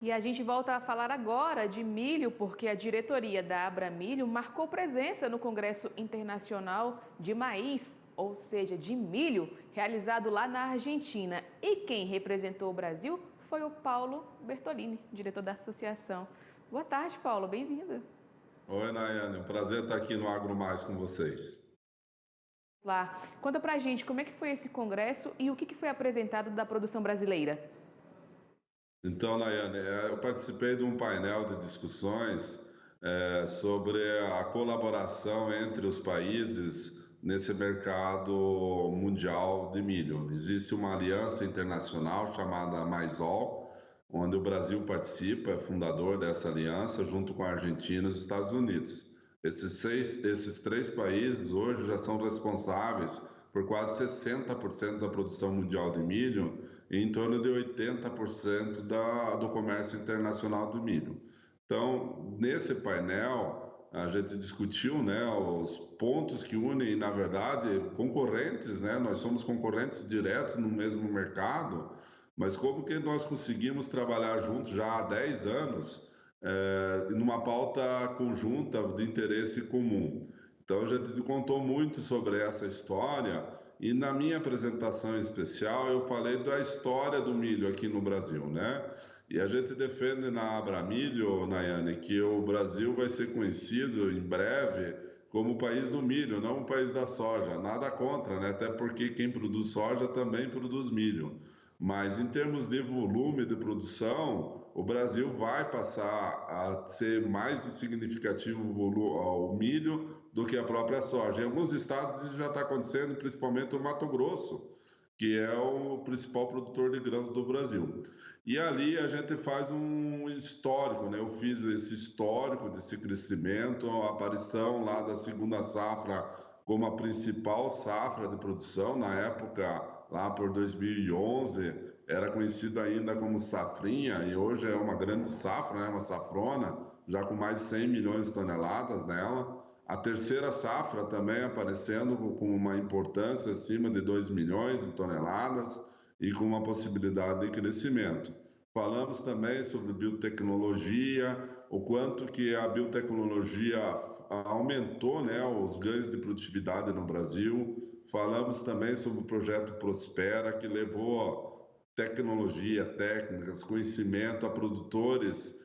E a gente volta a falar agora de milho, porque a diretoria da Abramilho marcou presença no Congresso Internacional de Maíz, ou seja, de milho, realizado lá na Argentina. E quem representou o Brasil foi o Paulo Bertolini, diretor da associação. Boa tarde, Paulo, bem-vindo. Oi, Nayane, um prazer estar aqui no Agro Mais com vocês. Lá, conta pra gente como é que foi esse congresso e o que foi apresentado da produção brasileira. Então, Nayane, eu participei de um painel de discussões sobre a colaboração entre os países nesse mercado mundial de milho. Existe uma aliança internacional chamada Maisol, onde o Brasil participa, é fundador dessa aliança, junto com a Argentina e os Estados Unidos. Esses três países hoje já são responsáveis por quase 60% da produção mundial de milho e em torno de 80% do comércio internacional do milho. Então, nesse painel, a gente discutiu, né, os pontos que unem, na verdade, concorrentes, né? Nós somos concorrentes diretos no mesmo mercado, mas como que nós conseguimos trabalhar juntos já há 10 anos, numa pauta conjunta de interesse comum. Então a gente contou muito sobre essa história e na minha apresentação em especial eu falei da história do milho aqui no Brasil, né? E a gente defende na Abramilho, Nayane, que o Brasil vai ser conhecido em breve como o país do milho, não o país da soja. Nada contra, né? Até porque quem produz soja também produz milho. Mas em termos de volume de produção, o Brasil vai passar a ser mais significativo o milho do que a própria soja. Em alguns estados isso já está acontecendo, principalmente o Mato Grosso, que é o principal produtor de grãos do Brasil. E ali a gente faz um histórico, né? Eu fiz esse histórico desse crescimento, a aparição lá da segunda safra como a principal safra de produção, na época, lá por 2011, era conhecida ainda como safrinha, e hoje é uma grande safra, né? Uma safrona, já com mais de 100 milhões de toneladas nela. A terceira safra também aparecendo com uma importância acima de 2 milhões de toneladas e com uma possibilidade de crescimento. Falamos também sobre biotecnologia, o quanto que a biotecnologia aumentou, né, os ganhos de produtividade no Brasil. Falamos também sobre o projeto Prospera, que levou tecnologia, técnicas, conhecimento a produtores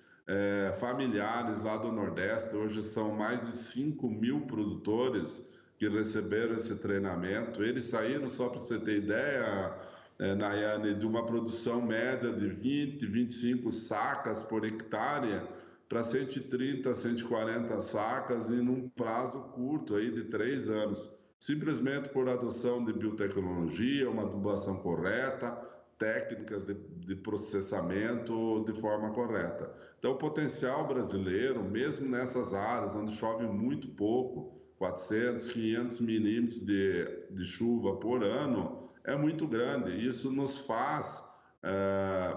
familiares lá do Nordeste. Hoje são mais de 5 mil produtores que receberam esse treinamento. Eles saíram, só para você ter ideia, Nayane, de uma produção média de 20, 25 sacas por hectare para 130, 140 sacas em um prazo curto aí de 3 anos, simplesmente por adoção de biotecnologia, uma adubação correta, técnicas de processamento de forma correta. Então, o potencial brasileiro, mesmo nessas áreas onde chove muito pouco, 400, 500 milímetros de chuva por ano, é muito grande. Isso nos faz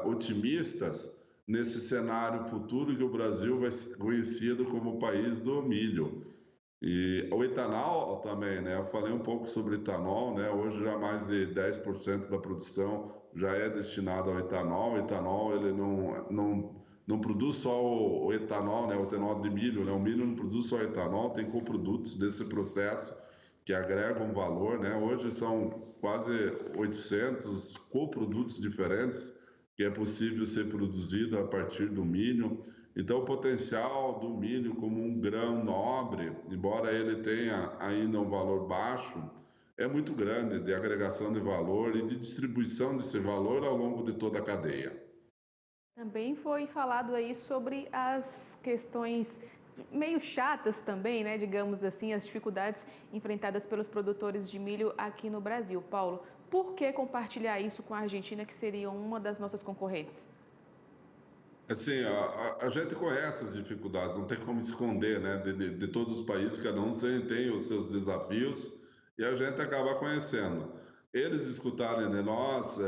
otimistas nesse cenário futuro que o Brasil vai ser conhecido como o país do milho. E o etanol também, né? Eu falei um pouco sobre etanol, né? Hoje já mais de 10% da produção já é destinada ao etanol. O etanol, ele não produz só o etanol, né? O etanol de milho, né? O milho não produz só etanol, tem coprodutos desse processo que agregam valor, né? Hoje são quase 800 coprodutos diferentes que é possível ser produzido a partir do milho. Então, o potencial do milho como um grão nobre, embora ele tenha ainda um valor baixo, é muito grande de agregação de valor e de distribuição desse valor ao longo de toda a cadeia. Também foi falado aí sobre as questões meio chatas também, né, digamos assim, as dificuldades enfrentadas pelos produtores de milho aqui no Brasil. Paulo, por que compartilhar isso com a Argentina, que seria uma das nossas concorrentes? Assim, a gente conhece as dificuldades, não tem como esconder, né? De todos os países, cada um tem os seus desafios e a gente acaba conhecendo. Eles escutarem de nós,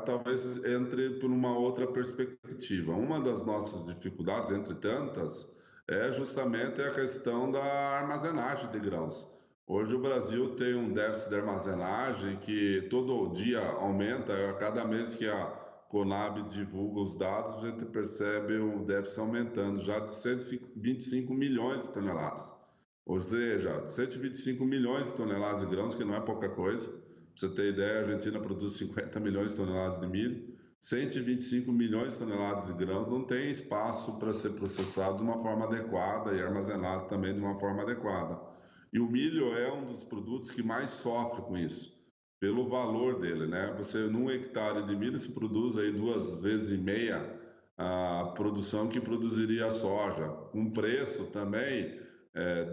talvez entre por uma outra perspectiva. Uma das nossas dificuldades, entre tantas, é justamente a questão da armazenagem de grãos. Hoje o Brasil tem um déficit de armazenagem que todo dia aumenta, a cada mês que a Conab divulga os dados, a gente percebe o déficit aumentando já de 125 milhões de toneladas. Ou seja, 125 milhões de toneladas de grãos, que não é pouca coisa. Para você ter ideia, a Argentina produz 50 milhões de toneladas de milho. 125 milhões de toneladas de grãos não tem espaço para ser processado de uma forma adequada e armazenado também de uma forma adequada. E o milho é um dos produtos que mais sofre com isso, pelo valor dele, né? Você, num hectare de milho, se produz aí 2,5 vezes a produção que produziria a soja, com preço também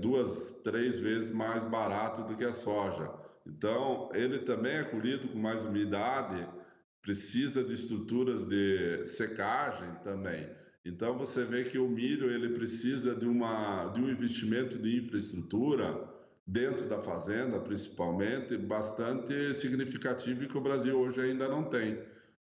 2, 3 vezes mais barato do que a soja. Então, ele também é colhido com mais umidade, precisa de estruturas de secagem também. Então, você vê que o milho ele precisa de um investimento de infraestrutura dentro da fazenda, principalmente, bastante significativo e que o Brasil hoje ainda não tem.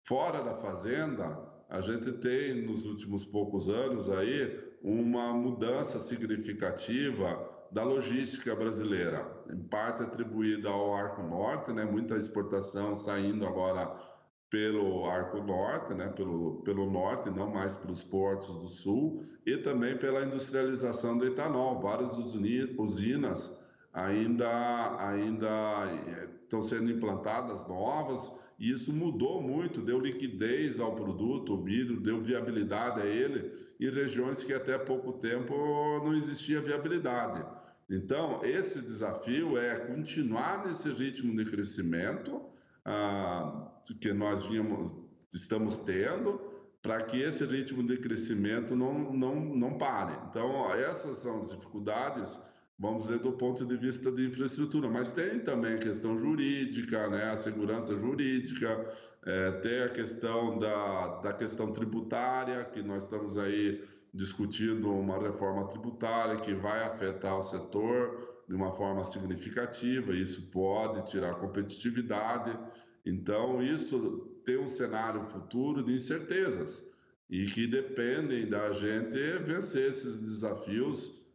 Fora da fazenda, a gente tem, nos últimos poucos anos aí, uma mudança significativa da logística brasileira, em parte atribuída ao Arco Norte, né? Muita exportação saindo agora pelo Arco Norte, né? pelo norte, não mais pelos portos do sul, e também pela industrialização do etanol. Várias usinas ainda estão sendo implantadas novas, e isso mudou muito, deu liquidez ao produto, o milho, deu viabilidade a ele, em regiões que até pouco tempo não existia viabilidade. Então, esse desafio é continuar nesse ritmo de crescimento que nós estamos tendo, para que esse ritmo de crescimento não pare. Então, essas são as dificuldades, vamos dizer, do ponto de vista de infraestrutura, mas tem também a questão jurídica, né? A segurança jurídica, tem a questão da questão tributária, que nós estamos aí discutindo uma reforma tributária que vai afetar o setor de uma forma significativa, e isso pode tirar competitividade. Então, isso tem um cenário futuro de incertezas e que dependem da gente vencer esses desafios.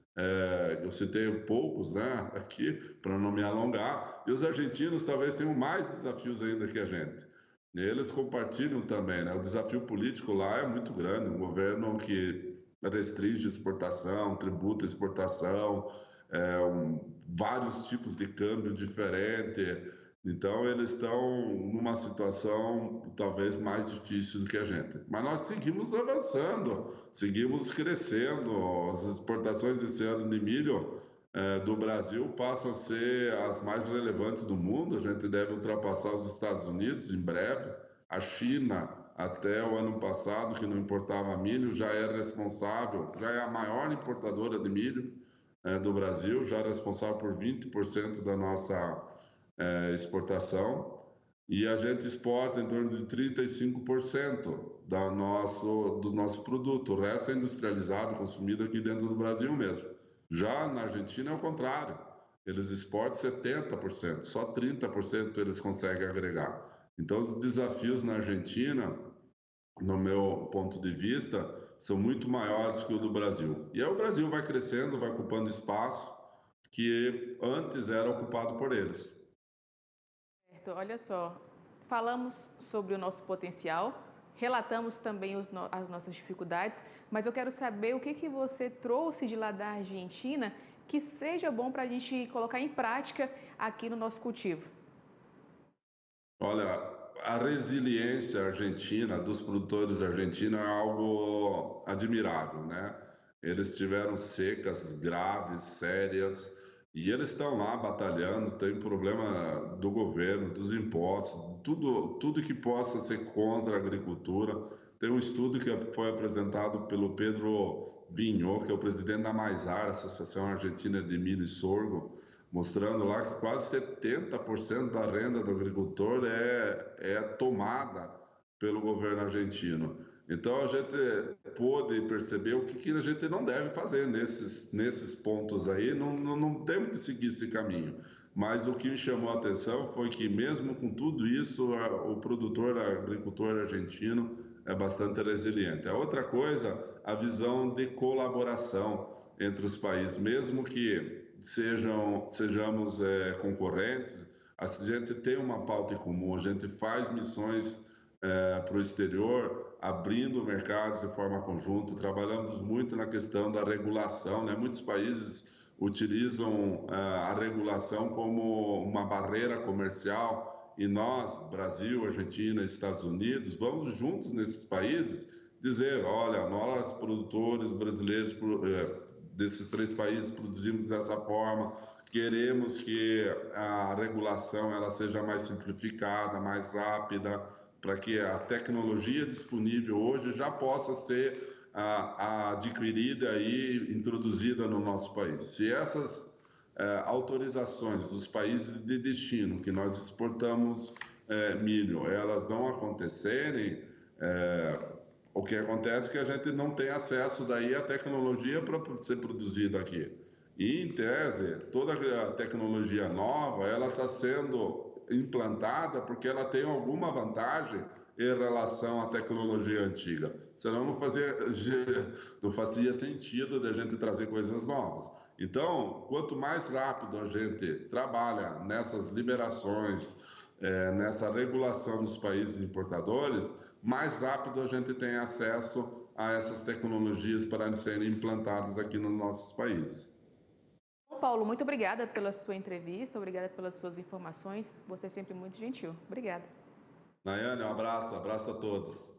Eu citei poucos, né, aqui, para não me alongar, e os argentinos talvez tenham mais desafios ainda que a gente. Eles compartilham também, né? O desafio político lá é muito grande, um governo que restringe exportação, tributa exportação, vários tipos de câmbio diferente. Então, eles estão numa situação talvez mais difícil do que a gente. Mas nós seguimos avançando, seguimos crescendo. As exportações desse ano de milho do Brasil passam a ser as mais relevantes do mundo. A gente deve ultrapassar os Estados Unidos em breve. A China, até o ano passado, que não importava milho, já é responsável, já é a maior importadora de milho do Brasil, já é responsável por 20% da nossa exportação, e a gente exporta em torno de 35% do nosso produto. O resto é industrializado, consumido aqui dentro do Brasil mesmo. Já na Argentina é o contrário, eles exportam 70%, só 30% eles conseguem agregar. Então, os desafios na Argentina, no meu ponto de vista, são muito maiores que o do Brasil. E aí o Brasil vai crescendo, vai ocupando espaço que antes era ocupado por eles. Olha só, falamos sobre o nosso potencial, relatamos também as nossas dificuldades, mas eu quero saber o que você trouxe de lá da Argentina que seja bom para a gente colocar em prática aqui no nosso cultivo. Olha, a resiliência argentina, dos produtores argentinos, é algo admirável, né? Eles tiveram secas graves, sérias, e eles estão lá batalhando. Tem problema do governo, dos impostos, tudo que possa ser contra a agricultura. Tem um estudo que foi apresentado pelo Pedro Vinho, que é o presidente da Maizar, Associação Argentina de Milho e Sorgo, mostrando lá que quase 70% da renda do agricultor é tomada pelo governo argentino. Então, a gente pôde perceber o que a gente não deve fazer nesses pontos aí. Não temos que seguir esse caminho. Mas o que me chamou a atenção foi que, mesmo com tudo isso, o agricultor argentino é bastante resiliente. A outra coisa, a visão de colaboração entre os países, mesmo que sejamos concorrentes, a gente tem uma pauta em comum, a gente faz missões para o exterior, abrindo mercados de forma conjunta. Trabalhamos muito na questão da regulação, né? Muitos países utilizam a regulação como uma barreira comercial e nós, Brasil, Argentina, Estados Unidos, vamos juntos nesses países dizer, olha, nós produtores brasileiros desses 3 países produzimos dessa forma, queremos que a regulação ela seja mais simplificada, mais rápida, para que a tecnologia disponível hoje já possa ser adquirida e introduzida no nosso país. Se essas autorizações dos países de destino que nós exportamos milho, elas não acontecerem, o que acontece é que a gente não tem acesso daí à tecnologia para ser produzida aqui. E, em tese, toda a tecnologia nova, ela está sendo implantada porque ela tem alguma vantagem em relação à tecnologia antiga. Senão não fazia sentido de a gente trazer coisas novas. Então, quanto mais rápido a gente trabalha nessas liberações, nessa regulação dos países importadores, mais rápido a gente tem acesso a essas tecnologias para serem implantadas aqui nos nossos países. Paulo, muito obrigada pela sua entrevista, obrigada pelas suas informações. Você é sempre muito gentil. Obrigada. Nayane, um abraço a todos.